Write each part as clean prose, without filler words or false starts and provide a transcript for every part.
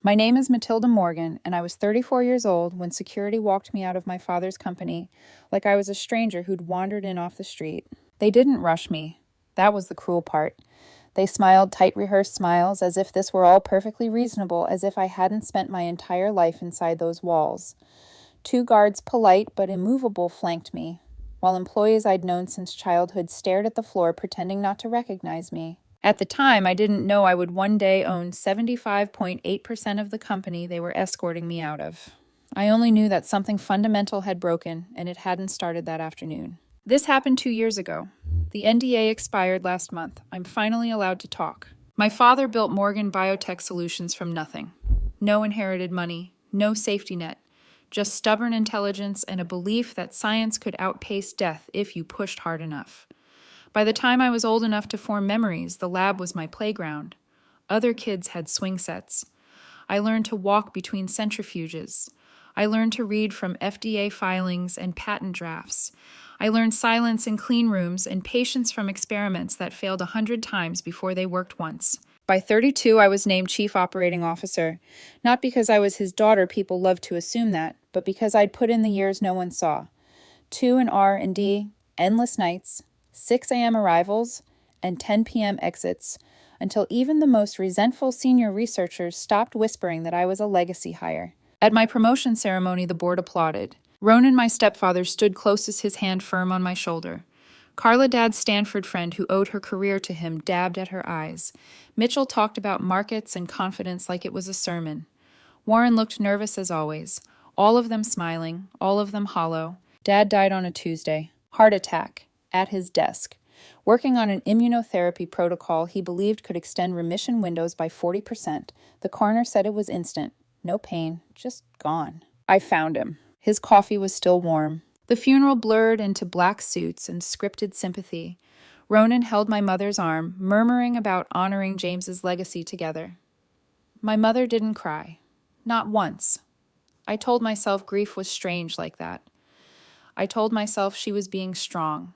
My name is Matilda Morgan, and I was 34 years old when security walked me out of my father's company like I was a stranger who'd wandered in off the street. They didn't rush me. That was the cruel part. They smiled tight rehearsed smiles as if this were all perfectly reasonable, as if I hadn't spent my entire life inside those walls. Two guards, polite but immovable, flanked me, while employees I'd known since childhood stared at the floor, pretending not to recognize me. At the time, I didn't know I would one day own 75.8% of the company they were escorting me out of. I only knew that something fundamental had broken, and it hadn't started that afternoon. This happened 2 years ago. The NDA expired last month. I'm finally allowed to talk. My father built Morgan Biotech Solutions from nothing. No inherited money, no safety net, just stubborn intelligence and a belief that science could outpace death if you pushed hard enough. By the time I was old enough to form memories, the lab was my playground. Other kids had swing sets. I learned to walk between centrifuges. I learned to read from FDA filings and patent drafts. I learned silence in clean rooms and patience from experiments that failed 100 times before they worked once. By 32, I was named Chief Operating Officer. Not because I was his daughter, people loved to assume that, but because I'd put in the years no one saw. 2 in R&D, endless nights, 6 a.m. arrivals, and 10 p.m. exits, until even the most resentful senior researchers stopped whispering that I was a legacy hire. At my promotion ceremony, the board applauded. Ronan, my stepfather, stood closest, his hand firm on my shoulder. Carla, Dad's Stanford friend who owed her career to him, dabbed at her eyes. Mitchell talked about markets and confidence like it was a sermon. Warren looked nervous as always, all of them smiling, all of them hollow. Dad died on a Tuesday. Heart attack. At his desk, working on an immunotherapy protocol he believed could extend remission windows by 40%. The coroner said it was instant. No pain, just gone. I found him. His coffee was still warm. The funeral blurred into black suits and scripted sympathy. Ronan held my mother's arm, murmuring about honoring James's legacy together. My mother didn't cry. Not once. I told myself grief was strange like that. I told myself she was being strong.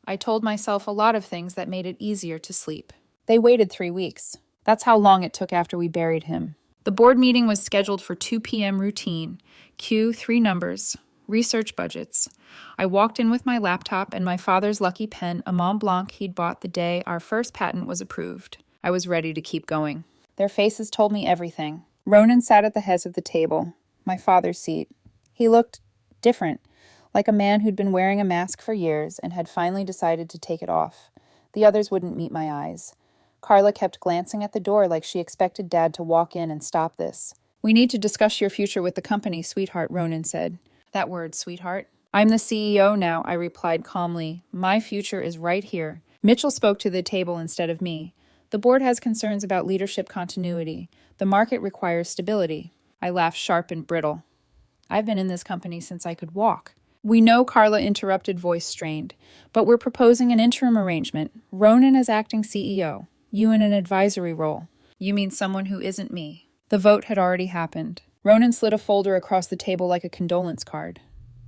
I told myself a lot of things that made it easier to sleep. They waited 3 weeks. That's how long it took after we buried him. The board meeting was scheduled for 2 p.m. routine. Cue 3 numbers. Research budgets. I walked in with my laptop and my father's lucky pen, a Mont Blanc he'd bought the day our first patent was approved. I was ready to keep going. Their faces told me everything. Ronan sat at the head of the table, my father's seat. He looked different, like a man who'd been wearing a mask for years and had finally decided to take it off. The others wouldn't meet my eyes. Carla kept glancing at the door like she expected Dad to walk in and stop this. "We need to discuss your future with the company, sweetheart," Ronan said. That word, sweetheart. "I'm the CEO now," I replied calmly. "My future is right here." Mitchell spoke to the table instead of me. "The board has concerns about leadership continuity. The market requires stability." I laughed sharp and brittle. "I've been in this company since I could walk." "We know," Carla interrupted, voice strained, "but we're proposing an interim arrangement. Ronan as acting CEO, you in an advisory role." "You mean someone who isn't me?" The vote had already happened. Ronan slid a folder across the table like a condolence card.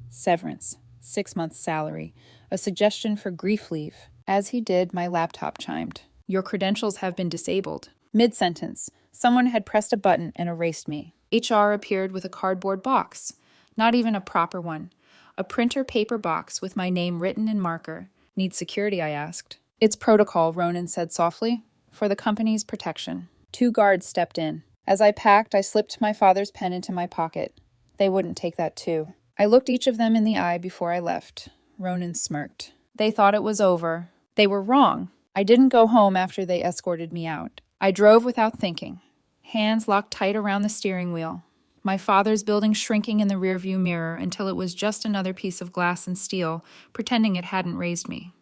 Severance, 6 months' salary, a suggestion for grief leave. As he did, my laptop chimed. "Your credentials have been disabled." Mid-sentence, someone had pressed a button and erased me. HR appeared with a cardboard box. Not even a proper one. A printer paper box with my name written in marker. "Need security?" I asked. "It's protocol," Ronan said softly. "For the company's protection." 2 guards stepped in. As I packed, I slipped my father's pen into my pocket. They wouldn't take that too. I looked each of them in the eye before I left. Ronan smirked. They thought it was over. They were wrong. I didn't go home after they escorted me out. I drove without thinking. Hands locked tight around the steering wheel. My father's building shrinking in the rearview mirror until it was just another piece of glass and steel, pretending it hadn't raised me.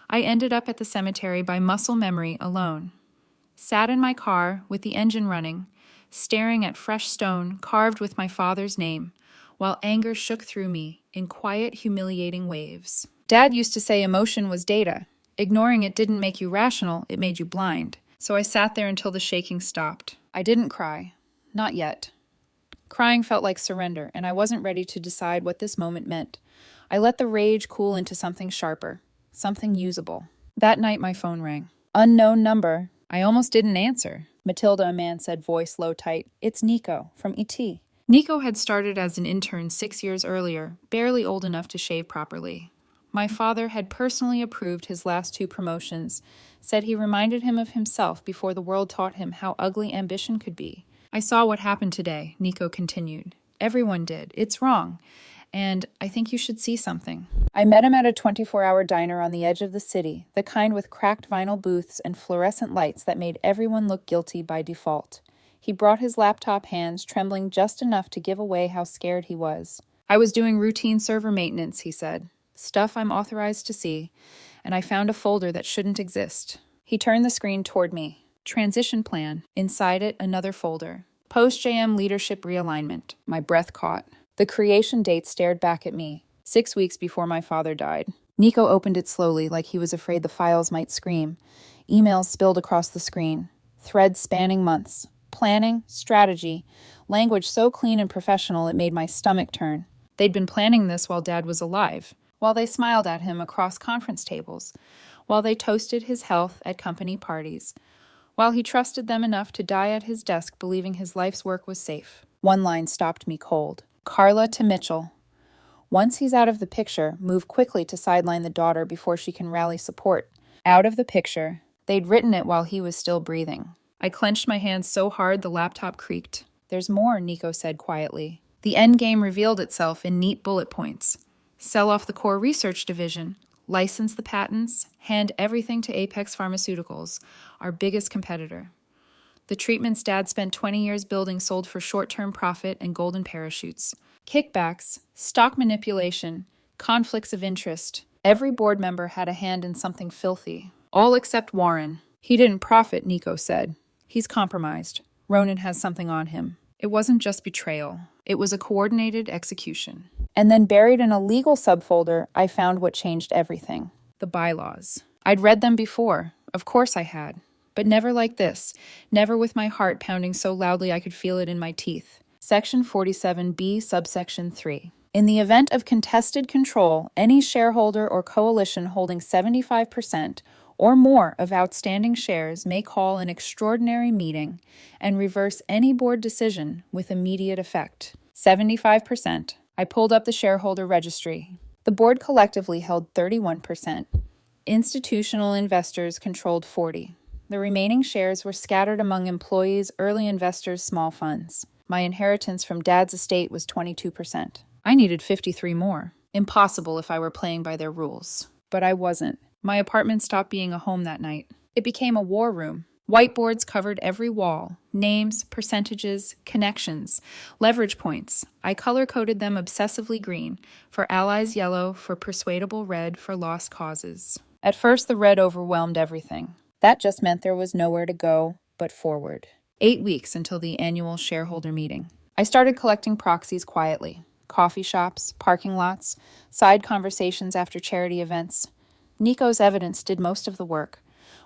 I ended up at the cemetery by muscle memory alone. Sat in my car with the engine running, staring at fresh stone carved with my father's name, while anger shook through me in quiet, humiliating waves. Dad used to say emotion was data. Ignoring it didn't make you rational, it made you blind. So I sat there until the shaking stopped. I didn't cry. Not yet. Crying felt like surrender, and I wasn't ready to decide what this moment meant. I let the rage cool into something sharper, something usable. That night my phone rang. "Unknown number." I almost didn't answer. Matilda, a man said, voice low tight. It's Nico, from E.T. Nico had started as an intern 6 years earlier, barely old enough to shave properly. My father had personally approved his last 2 promotions, said he reminded him of himself before the world taught him how ugly ambition could be. I saw what happened today, Nico continued. Everyone did. It's wrong. And I think you should see something. I met him at a 24-hour diner on the edge of the city, the kind with cracked vinyl booths and fluorescent lights that made everyone look guilty by default. He brought his laptop, hands trembling just enough to give away how scared he was. I was doing routine server maintenance, he said. Stuff I'm authorized to see, and I found a folder that shouldn't exist. He turned the screen toward me. Transition plan. Inside it, another folder. Post-JM leadership realignment. My breath caught. The creation date stared back at me, 6 weeks before my father died. Nico opened it slowly, like he was afraid the files might scream. Emails spilled across the screen. Threads spanning months. Planning, strategy, language so clean and professional it made my stomach turn. They'd been planning this while Dad was alive, while they smiled at him across conference tables, while they toasted his health at company parties, while he trusted them enough to die at his desk believing his life's work was safe. One line stopped me cold. Carla to Mitchell. Once he's out of the picture, move quickly to sideline the daughter before she can rally support. Out of the picture. They'd written it while he was still breathing. I clenched my hands so hard the laptop creaked. There's more, Nico said quietly. The endgame revealed itself in neat bullet points. Sell off the core research division. License the patents. Hand everything to Apex Pharmaceuticals, our biggest competitor. The treatments Dad spent 20 years building sold for short-term profit and golden parachutes. Kickbacks, stock manipulation, conflicts of interest. Every board member had a hand in something filthy. All except Warren. He didn't profit, Nico said. He's compromised. Ronan has something on him. It wasn't just betrayal. It was a coordinated execution. And then buried in a legal subfolder, I found what changed everything. The bylaws. I'd read them before. Of course I had. But never like this, never with my heart pounding so loudly I could feel it in my teeth. Section 47B, subsection 3. In the event of contested control, any shareholder or coalition holding 75% or more of outstanding shares may call an extraordinary meeting and reverse any board decision with immediate effect. 75%. I pulled up the shareholder registry. The board collectively held 31%. Institutional investors controlled 40%. The remaining shares were scattered among employees, early investors, small funds. My inheritance from Dad's estate was 22%. I needed 53 more. Impossible if I were playing by their rules. But I wasn't. My apartment stopped being a home that night. It became a war room. Whiteboards covered every wall. Names, percentages, connections, leverage points. I color-coded them obsessively green, for allies yellow, for persuadable red, for lost causes. At first, the red overwhelmed everything. That just meant there was nowhere to go but forward. 8 weeks until the annual shareholder meeting. I started collecting proxies quietly. Coffee shops, parking lots, side conversations after charity events. Nico's evidence did most of the work.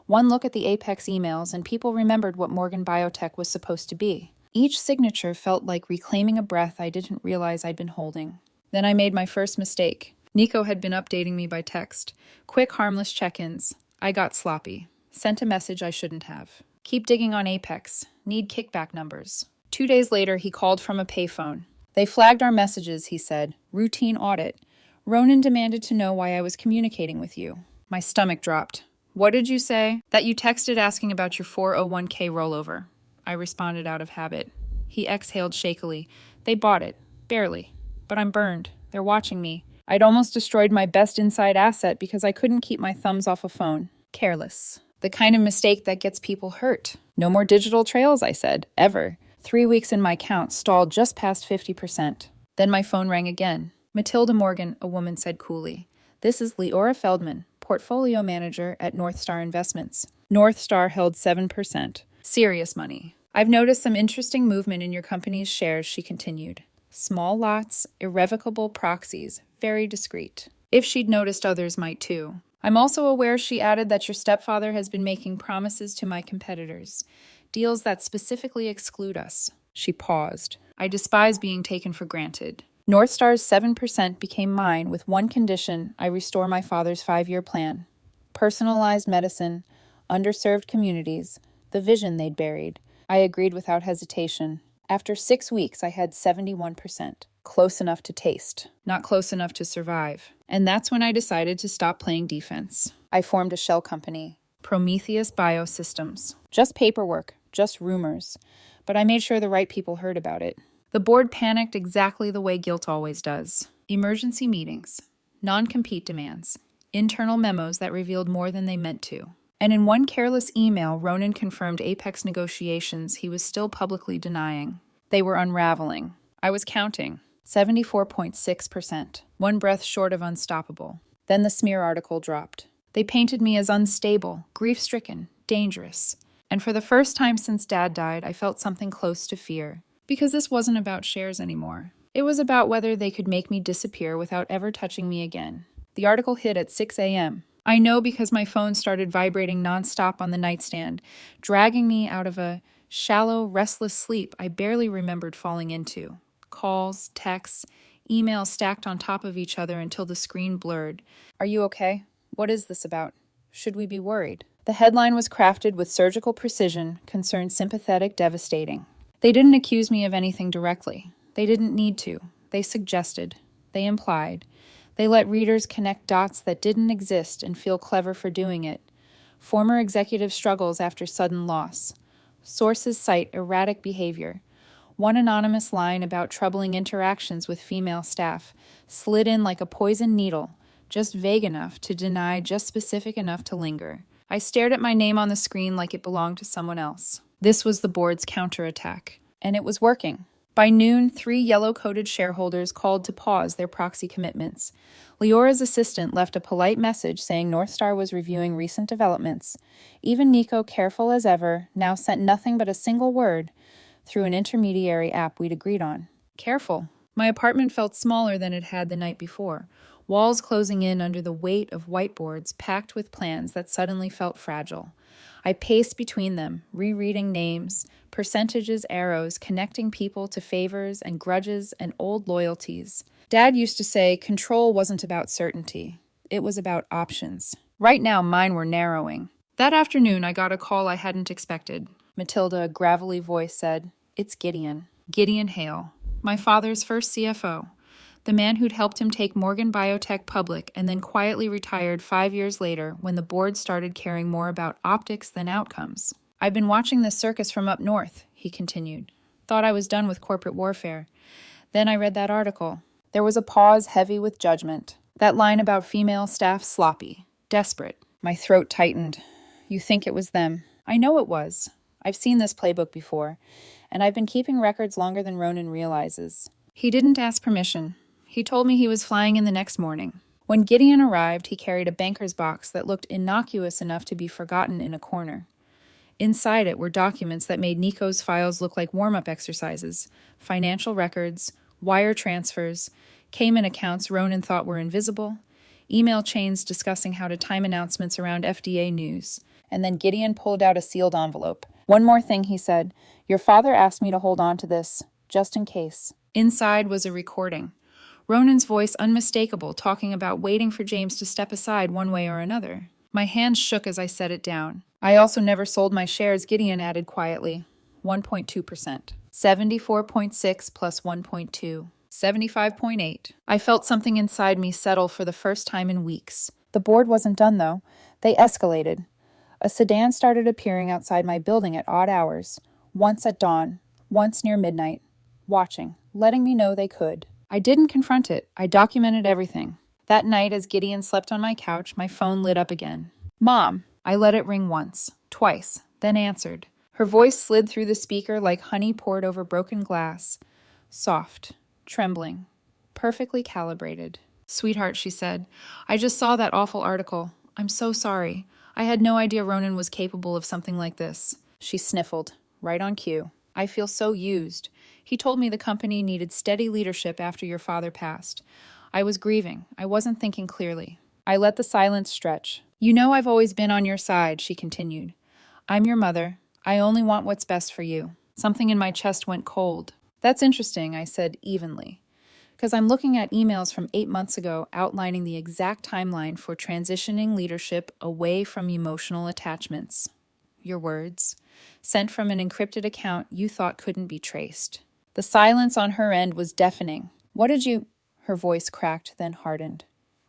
One look at the Apex emails and people remembered what Morgan Biotech was supposed to be. Each signature felt like reclaiming a breath I didn't realize I'd been holding. Then I made my first mistake. Nico had been updating me by text. Quick, harmless check-ins. I got sloppy. Sent a message I shouldn't have. Keep digging on Apex. Need kickback numbers. 2 days later, he called from a payphone. They flagged our messages, he said. Routine audit. Ronan demanded to know why I was communicating with you. My stomach dropped. What did you say? That you texted asking about your 401k rollover. I responded out of habit. He exhaled shakily. They bought it. Barely. But I'm burned. They're watching me. I'd almost destroyed my best inside asset because I couldn't keep my thumbs off a phone. Careless. The kind of mistake that gets people hurt. No more digital trails, I said. Ever. 3 weeks in my count stalled just past 50%. Then my phone rang again. Matilda Morgan, a woman said coolly. This is Leora Feldman, portfolio manager at North Star Investments. North Star held 7%. Serious money. I've noticed some interesting movement in your company's shares, she continued. Small lots, irrevocable proxies, very discreet. If she'd noticed, others might too. I'm also aware, she added, that your stepfather has been making promises to my competitors. Deals that specifically exclude us. She paused. I despise being taken for granted. North Star's 7% became mine with one condition: I restore my father's 5-year plan. Personalized medicine, underserved communities, the vision they'd buried. I agreed without hesitation. After 6 weeks, I had 71%. Close enough to taste, not close enough to survive. And that's when I decided to stop playing defense. I formed a shell company, Prometheus Biosystems. Just paperwork, just rumors. But I made sure the right people heard about it. The board panicked exactly the way guilt always does. Emergency meetings, non-compete demands, internal memos that revealed more than they meant to. And in one careless email, Ronan confirmed Apex negotiations he was still publicly denying. They were unraveling. I was counting. 74.6%. One breath short of unstoppable. Then the smear article dropped. They painted me as unstable, grief-stricken, dangerous. And for the first time since Dad died, I felt something close to fear. Because this wasn't about shares anymore. It was about whether they could make me disappear without ever touching me again. The article hit at 6 a.m. I know because my phone started vibrating nonstop on the nightstand, dragging me out of a shallow, restless sleep I barely remembered falling into. Calls, texts, emails stacked on top of each other until the screen blurred. Are you okay? What is this about? Should we be worried? The headline was crafted with surgical precision, concerned sympathetic, devastating. They didn't accuse me of anything directly. They didn't need to. They suggested. They implied. They let readers connect dots that didn't exist and feel clever for doing it. Former executive struggles after sudden loss. Sources cite erratic behavior. One anonymous line about troubling interactions with female staff slid in like a poisoned needle, just vague enough to deny, just specific enough to linger. I stared at my name on the screen like it belonged to someone else. This was the board's counterattack. And it was working. By noon, 3 yellow-coated shareholders called to pause their proxy commitments. Leora's assistant left a polite message saying Northstar was reviewing recent developments. Even Nico, careful as ever, now sent nothing but a single word through an intermediary app we'd agreed on. Careful. My apartment felt smaller than it had the night before, walls closing in under the weight of whiteboards packed with plans that suddenly felt fragile. I paced between them, rereading names, percentages, arrows, connecting people to favors and grudges and old loyalties. Dad used to say control wasn't about certainty. It was about options. Right now, mine were narrowing. That afternoon, I got a call I hadn't expected. Matilda, a gravelly voice, said, "It's Gideon. Gideon Hale, my father's first CFO. The man who'd helped him take Morgan Biotech public and then quietly retired 5 years later when the board started caring more about optics than outcomes. I've been watching this circus from up north," he continued. "Thought I was done with corporate warfare. Then I read that article." There was a pause heavy with judgment. That line about female staff sloppy, desperate. My throat tightened. "You think it was them?" "I know it was. I've seen this playbook before, and I've been keeping records longer than Ronan realizes." He didn't ask permission. He told me he was flying in the next morning. When Gideon arrived, he carried a banker's box that looked innocuous enough to be forgotten in a corner. Inside it were documents that made Nico's files look like warm-up exercises, financial records, wire transfers, Cayman accounts Ronan thought were invisible, email chains discussing how to time announcements around FDA news. And then Gideon pulled out a sealed envelope. "One more thing," he said. "Your father asked me to hold on to this, just in case." Inside was a recording. Ronan's voice unmistakable, talking about waiting for James to step aside one way or another. My hands shook as I set it down. "I also never sold my shares," Gideon added quietly. 1.2%. 74.6 plus 1.2. 75.8. I felt something inside me settle for the first time in weeks. The board wasn't done, though. They escalated. A sedan started appearing outside my building at odd hours, once at dawn, once near midnight, watching, letting me know they could. I didn't confront it. I documented everything. That night, as Gideon slept on my couch, my phone lit up again. "Mom!" I let it ring once, twice, then answered. Her voice slid through the speaker like honey poured over broken glass. Soft, trembling, perfectly calibrated. "Sweetheart," she said, "I just saw that awful article. I'm so sorry. I had no idea Ronan was capable of something like this." She sniffled, right on cue. "I feel so used. He told me the company needed steady leadership after your father passed. I was grieving. I wasn't thinking clearly." I let the silence stretch. "You know I've always been on your side," she continued. "I'm your mother. I only want what's best for you." Something in my chest went cold. "That's interesting," I said evenly, "because I'm looking at emails from 8 months ago outlining the exact timeline for transitioning leadership away from emotional attachments." your words, sent from an encrypted account you thought couldn't be traced. The silence on her end was deafening. What did you... Her voice cracked, then hardened.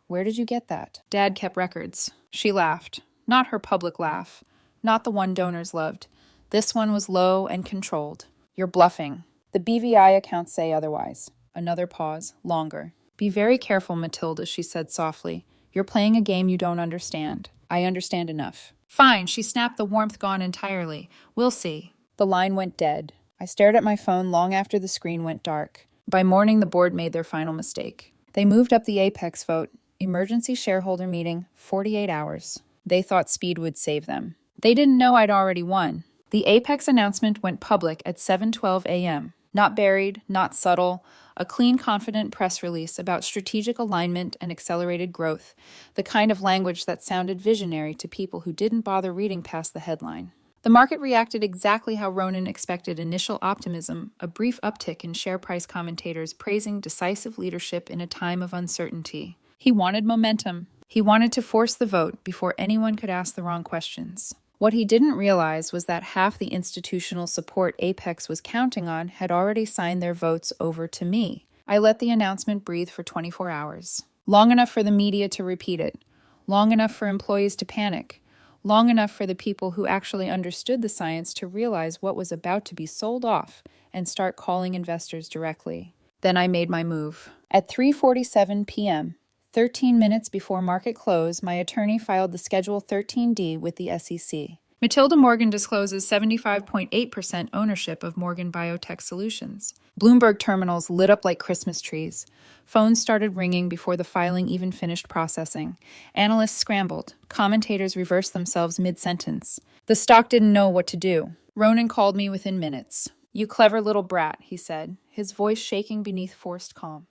Where did you get that? Dad kept records. She laughed. Not her public laugh. Not the one donors loved. This one was low and controlled. You're bluffing. The BVI accounts say otherwise. Another pause, longer. Be very careful, Matilda, she said softly. You're playing a game you don't understand. I understand enough. Fine, she snapped, the warmth gone entirely. We'll see. The line went dead. I stared at my phone long after the screen went dark. By morning, the board made their final mistake. They moved up the apex vote. Emergency shareholder meeting, 48 hours. They thought speed would save them. They didn't know I'd already won. The apex announcement went public at 7:12 a.m. Not buried, not subtle, a clean, confident press release about strategic alignment and accelerated growth, the kind of language that sounded visionary to people who didn't bother reading past the headline. The market reacted exactly how Ronan expected: initial optimism, a brief uptick in share price, commentators praising decisive leadership in a time of uncertainty. He wanted momentum. He wanted to force the vote before anyone could ask the wrong questions. What he didn't realize was that half the institutional support Apex was counting on had already signed their votes over to me. I let the announcement breathe for 24 hours. Long enough for the media to repeat it. Long enough for employees to panic. Long enough for the people who actually understood the science to realize what was about to be sold off and start calling investors directly. Then I made my move. At 3:47 p.m., 13 minutes before market close, my attorney filed the Schedule 13D with the SEC. Matilda Morgan discloses 75.8% ownership of Morgan Biotech Solutions. Bloomberg terminals lit up like Christmas trees. Phones started ringing before the filing even finished processing. Analysts scrambled. Commentators reversed themselves mid-sentence. The stock didn't know what to do. Ronan called me within minutes. "You clever little brat," he said, his voice shaking beneath forced calm.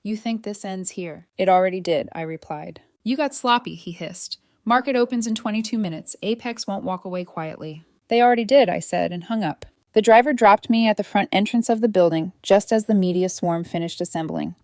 "You think this ends here?" "It already did," I replied. "You got sloppy," he hissed. "Market opens in 22 minutes. Apex won't walk away quietly." "They already did," I said, and hung up. The driver dropped me at the front entrance of the building, just as the media swarm finished assembling.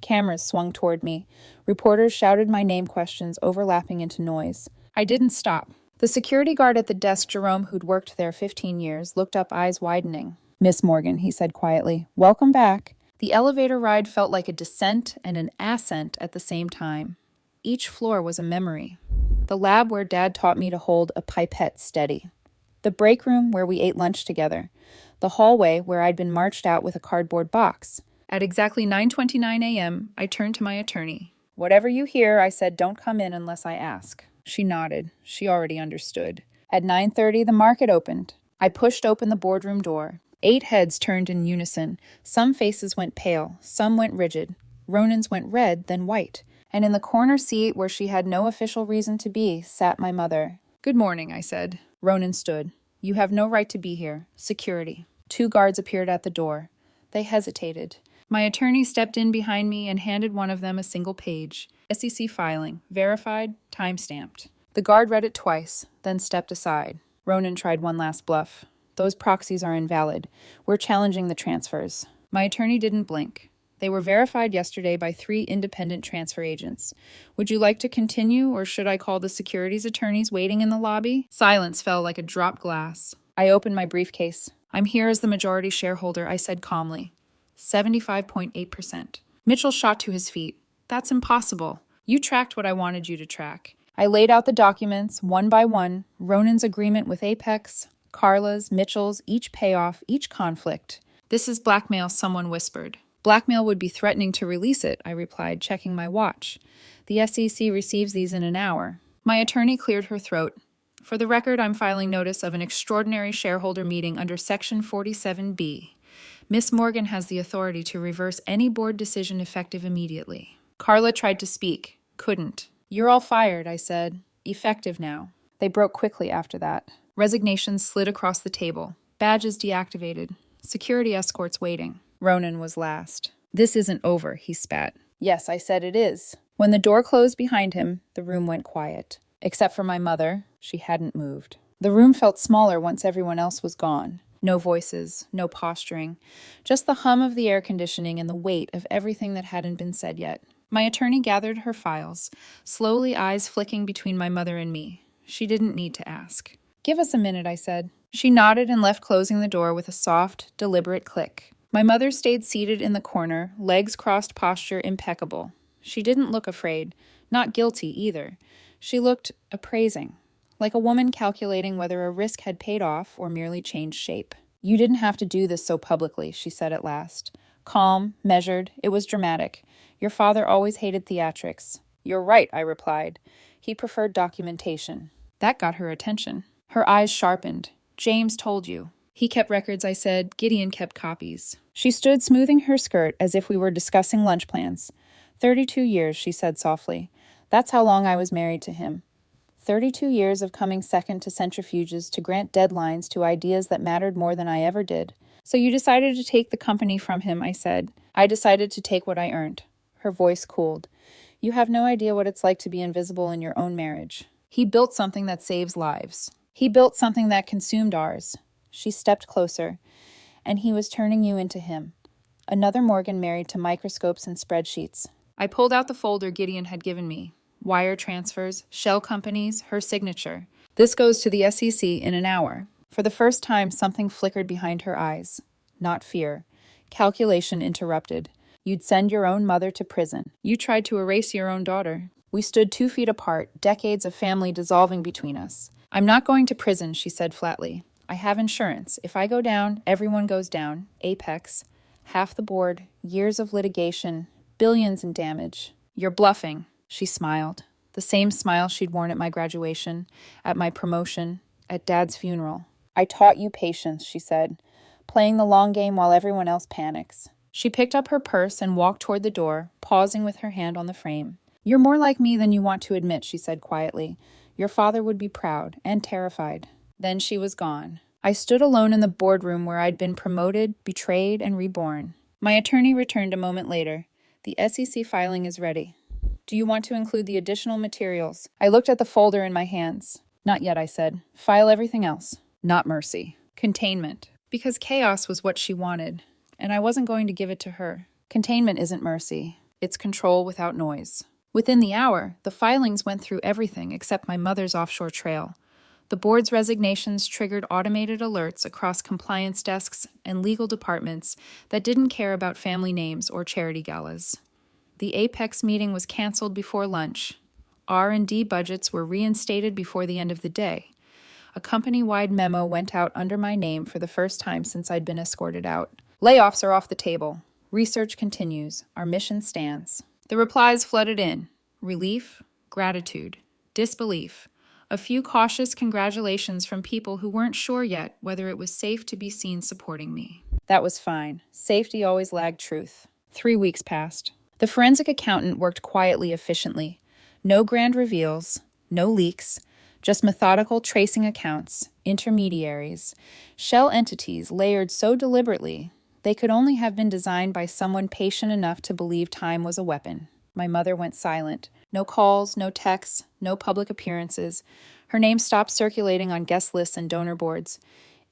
Cameras swung toward me. Reporters shouted my name, questions overlapping into noise. I didn't stop. The security guard at the desk, Jerome, who'd worked there 15 years, looked up, eyes widening. "Miss Morgan," he said quietly, "welcome back." The elevator ride felt like a descent and an ascent at the same time. Each floor was a memory. The lab where Dad taught me to hold a pipette steady. The break room where we ate lunch together. The hallway where I'd been marched out with a cardboard box. At exactly 9:29 a.m., I turned to my attorney. "Whatever you hear," I said, "don't come in unless I ask." She nodded. She already understood. At 9:30, the market opened. I pushed open the boardroom door. 8 heads turned in unison. Some faces went pale, some went rigid. Ronan's went red, then white. And in the corner seat, where she had no official reason to be, sat my mother. "Good morning," I said. Ronan stood. "You have no right to be here. Security." 2 guards appeared at the door. They hesitated. My attorney stepped in behind me and handed one of them a single page. SEC filing. Verified. Time-stamped. The guard read it twice, then stepped aside. Ronan tried one last bluff. "Those proxies are invalid. We're challenging the transfers." My attorney didn't blink. "They were verified yesterday by 3 independent transfer agents. Would you like to continue, or should I call the securities attorneys waiting in the lobby?" Silence fell like a dropped glass. I opened my briefcase. "I'm here as the majority shareholder," I said calmly. 75.8%. Mitchell shot to his feet. "That's impossible. You tracked what I wanted you to track." I laid out the documents, one by one, Ronan's agreement with Apex, Carla's, Mitchell's, each payoff, each conflict. "This is blackmail," someone whispered. "Blackmail would be threatening to release it," I replied, checking my watch. "The SEC receives these in an hour." My attorney cleared her throat. "For the record, I'm filing notice of an extraordinary shareholder meeting under Section 47B. Miss Morgan has the authority to reverse any board decision effective immediately." Carla tried to speak. Couldn't. "You're all fired," I said. "Effective now." They broke quickly after that. Resignations slid across the table. Badges deactivated. Security escorts waiting. Ronan was last. "This isn't over," he spat. "Yes," I said, "it is." When the door closed behind him, the room went quiet. Except for my mother, she hadn't moved. The room felt smaller once everyone else was gone. No voices, no posturing, just the hum of the air conditioning and the weight of everything that hadn't been said yet. My attorney gathered her files, slowly, eyes flicking between my mother and me. She didn't need to ask. Give us a minute, I said. She nodded and left, closing the door with a soft, deliberate click. My mother stayed seated in the corner, legs crossed, posture impeccable. She didn't look afraid, not guilty either. She looked appraising, like a woman calculating whether a risk had paid off or merely changed shape. You didn't have to do this so publicly, she said at last. Calm, measured, it was dramatic. Your father always hated theatrics. You're right, I replied. He preferred documentation. That got her attention. Her eyes sharpened. James told you. He kept records, I said. Gideon kept copies. She stood smoothing her skirt as if we were discussing lunch plans. 32 years, she said softly. That's how long I was married to him. 32 years of coming second to centrifuges to grant deadlines to ideas that mattered more than I ever did. So you decided to take the company from him, I said. I decided to take what I earned. Her voice cooled. You have no idea what it's like to be invisible in your own marriage. He built something that saves lives. He built something that consumed ours. She stepped closer, and he was turning you into him. Another Morgan married to microscopes and spreadsheets. I pulled out the folder Gideon had given me. Wire transfers, shell companies, her signature. This goes to the SEC in an hour. For the first time, something flickered behind her eyes. Not fear. Calculation interrupted. You'd send your own mother to prison. You tried to erase your own daughter. We stood 2 feet apart, decades of family dissolving between us. I'm not going to prison, she said flatly. I have insurance. If I go down, everyone goes down. Apex. Half the board. Years of litigation. Billions in damage. You're bluffing. She smiled. The same smile she'd worn at my graduation, at my promotion, at Dad's funeral. I taught you patience, she said, playing the long game while everyone else panics. She picked up her purse and walked toward the door, pausing with her hand on the frame. You're more like me than you want to admit, she said quietly. Your father would be proud and terrified. Then she was gone. I stood alone in the boardroom where I'd been promoted, betrayed, and reborn. My attorney returned a moment later. The SEC filing is ready. Do you want to include the additional materials? I looked at the folder in my hands. Not yet, I said. File everything else. Not mercy. Containment. Because chaos was what she wanted, and I wasn't going to give it to her. Containment isn't mercy. It's control without noise. Within the hour, the filings went through everything except my mother's offshore trail. The board's resignations triggered automated alerts across compliance desks and legal departments that didn't care about family names or charity galas. The Apex meeting was canceled before lunch. R&D budgets were reinstated before the end of the day. A company-wide memo went out under my name for the first time since I'd been escorted out. Layoffs are off the table. Research continues. Our mission stands. The replies flooded in. Relief, gratitude, disbelief. A few cautious congratulations from people who weren't sure yet whether it was safe to be seen supporting me. That was fine. Safety always lagged truth. 3 weeks passed. The forensic accountant worked quietly, efficiently. No grand reveals, no leaks, just methodical tracing accounts, intermediaries, shell entities layered so deliberately they could only have been designed by someone patient enough to believe time was a weapon. My mother went silent. No calls, no texts, no public appearances. Her name stopped circulating on guest lists and donor boards.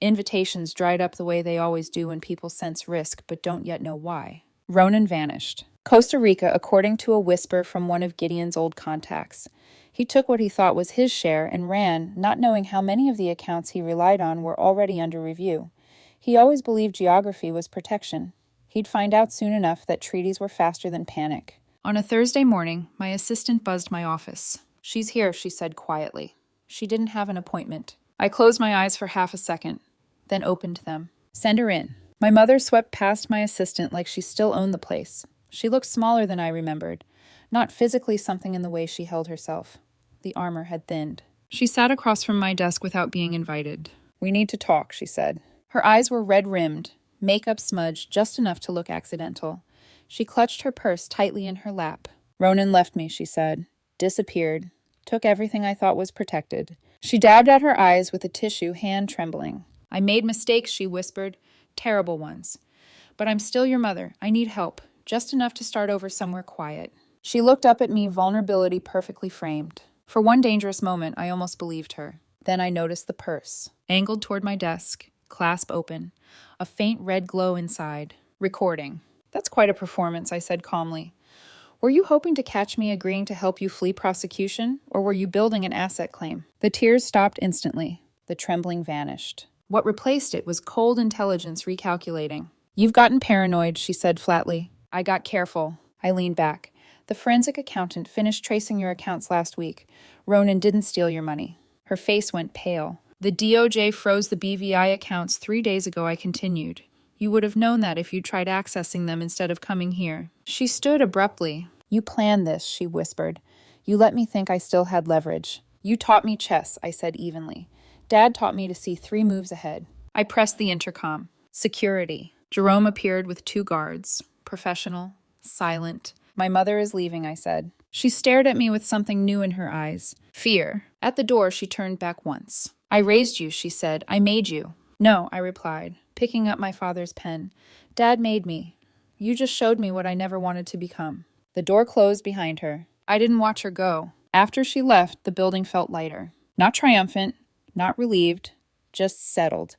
Invitations dried up the way they always do when people sense risk but don't yet know why. Ronan vanished. Costa Rica, according to a whisper from one of Gideon's old contacts. He took what he thought was his share and ran, not knowing how many of the accounts he relied on were already under review. He always believed geography was protection. He'd find out soon enough that treaties were faster than panic. On a Thursday morning, my assistant buzzed my office. She's here, she said quietly. She didn't have an appointment. I closed my eyes for half a second, then opened them. Send her in. My mother swept past my assistant like she still owned the place. She looked smaller than I remembered. Not physically, something in the way she held herself. The armor had thinned. She sat across from my desk without being invited. We need to talk, she said. Her eyes were red-rimmed, makeup smudged just enough to look accidental. She clutched her purse tightly in her lap. Ronan left me, she said. Disappeared. Took everything I thought was protected. She dabbed at her eyes with a tissue, hand trembling. I made mistakes, she whispered. Terrible ones. But I'm still your mother. I need help. Just enough to start over somewhere quiet. She looked up at me, vulnerability perfectly framed. For one dangerous moment, I almost believed her. Then I noticed the purse, angled toward my desk, clasp open, a faint red glow inside. Recording. That's quite a performance, I said calmly. Were you hoping to catch me agreeing to help you flee prosecution, or were you building an asset claim? The tears stopped instantly. The trembling vanished. What replaced it was cold intelligence recalculating. "You've gotten paranoid," she said flatly. I got careful. I leaned back. "The forensic accountant finished tracing your accounts last week. Ronan didn't steal your money." Her face went pale. "The DOJ froze the BVI accounts 3 days ago," I continued. "You would have known that if you tried accessing them instead of coming here." She stood abruptly. "You planned this," she whispered. "You let me think I still had leverage." "You taught me chess," I said evenly. "Dad taught me to see 3 moves ahead." I pressed the intercom. Security. Jerome appeared with 2 guards. Professional. Silent. "My mother is leaving," I said. She stared at me with something new in her eyes. Fear. At the door, she turned back once. "I raised you," she said. "I made you." "No," I replied, picking up my father's pen. "Dad made me. You just showed me what I never wanted to become." The door closed behind her. I didn't watch her go. After she left, the building felt lighter. Not triumphant, not relieved, just settled.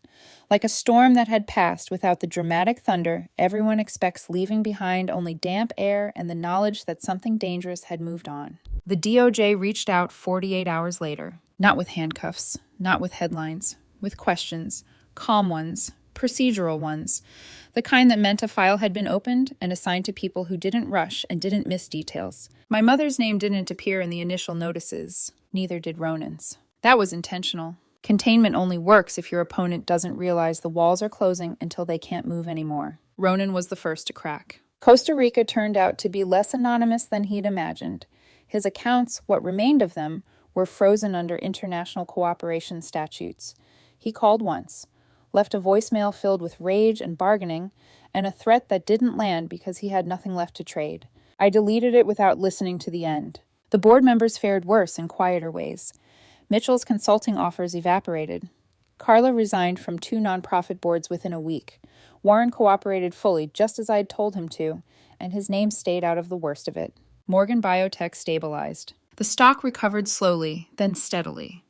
Like a storm that had passed without the dramatic thunder everyone expects, leaving behind only damp air and the knowledge that something dangerous had moved on. The DOJ reached out 48 hours later. Not with handcuffs, not with headlines, with questions, calm ones, procedural ones, the kind that meant a file had been opened and assigned to people who didn't rush and didn't miss details. My mother's name didn't appear in the initial notices, neither did Ronan's. That was intentional. Containment only works if your opponent doesn't realize the walls are closing until they can't move anymore. Ronan was the first to crack. Costa Rica turned out to be less anonymous than he'd imagined. His accounts, what remained of them, were frozen under international cooperation statutes. He called once, left a voicemail filled with rage and bargaining, and a threat that didn't land because he had nothing left to trade. I deleted it without listening to the end. The board members fared worse in quieter ways. Mitchell's consulting offers evaporated. Carla resigned from 2 nonprofit boards within a week. Warren cooperated fully, just as I'd told him to, and his name stayed out of the worst of it. Morgan Biotech stabilized. The stock recovered slowly, then steadily.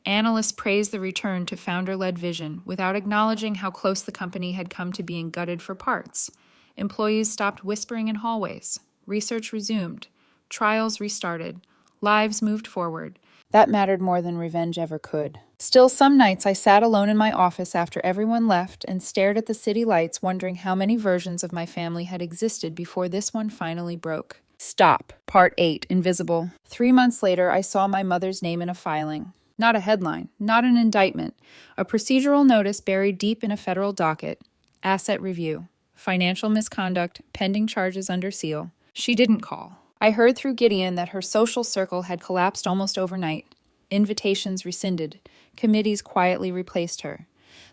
Analysts praised the return to founder-led vision without acknowledging how close the company had come to being gutted for parts. Employees stopped whispering in hallways. Research resumed. Trials restarted. Lives moved forward. That mattered more than revenge ever could. Still, some nights I sat alone in my office after everyone left and stared at the city lights, wondering how many versions of my family had existed before this one finally broke. Stop. Part 8. Invisible. 3 months later, I saw my mother's name in a filing. Not a headline, not an indictment. A procedural notice buried deep in a federal docket. Asset review. Financial misconduct, pending charges under seal. She didn't call. I heard through Gideon that her social circle had collapsed almost overnight. Invitations rescinded. Committees quietly replaced her.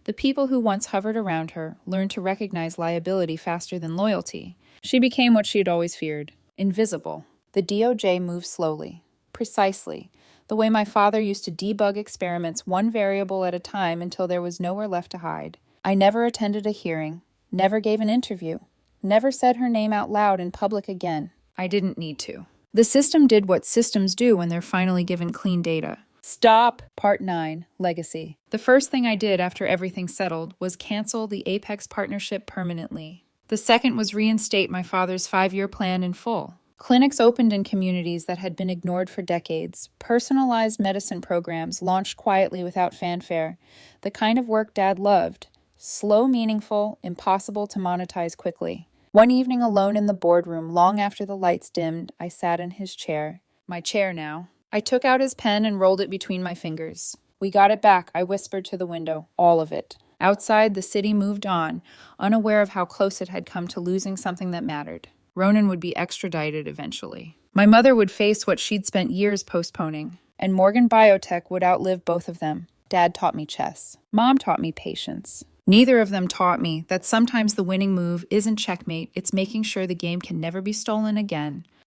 The people who once hovered around her learned to recognize liability faster than loyalty. She became what she had always feared. Invisible. The DOJ moved slowly. Precisely. The way my father used to debug experiments 1 variable at a time until there was nowhere left to hide. I never attended a hearing. Never gave an interview. Never said her name out loud in public again. I didn't need to. The system did what systems do when they're finally given clean data. Stop! Part 9. Legacy. The first thing I did after everything settled was cancel the Apex partnership permanently. The second was reinstate my father's 5-year plan in full. Clinics opened in communities that had been ignored for decades. Personalized medicine programs launched quietly without fanfare. The kind of work Dad loved. Slow, meaningful, impossible to monetize quickly. One evening alone in the boardroom, long after the lights dimmed, I sat in his chair. My chair now. I took out his pen and rolled it between my fingers. "We got it back," I whispered to the window. "All of it." Outside, the city moved on, unaware of how close it had come to losing something that mattered. Ronan would be extradited eventually. My mother would face what she'd spent years postponing, and Morgan Biotech would outlive both of them. Dad taught me chess. Mom taught me patience. Neither of them taught me that sometimes the winning move isn't checkmate, it's making sure the game can never be stolen again.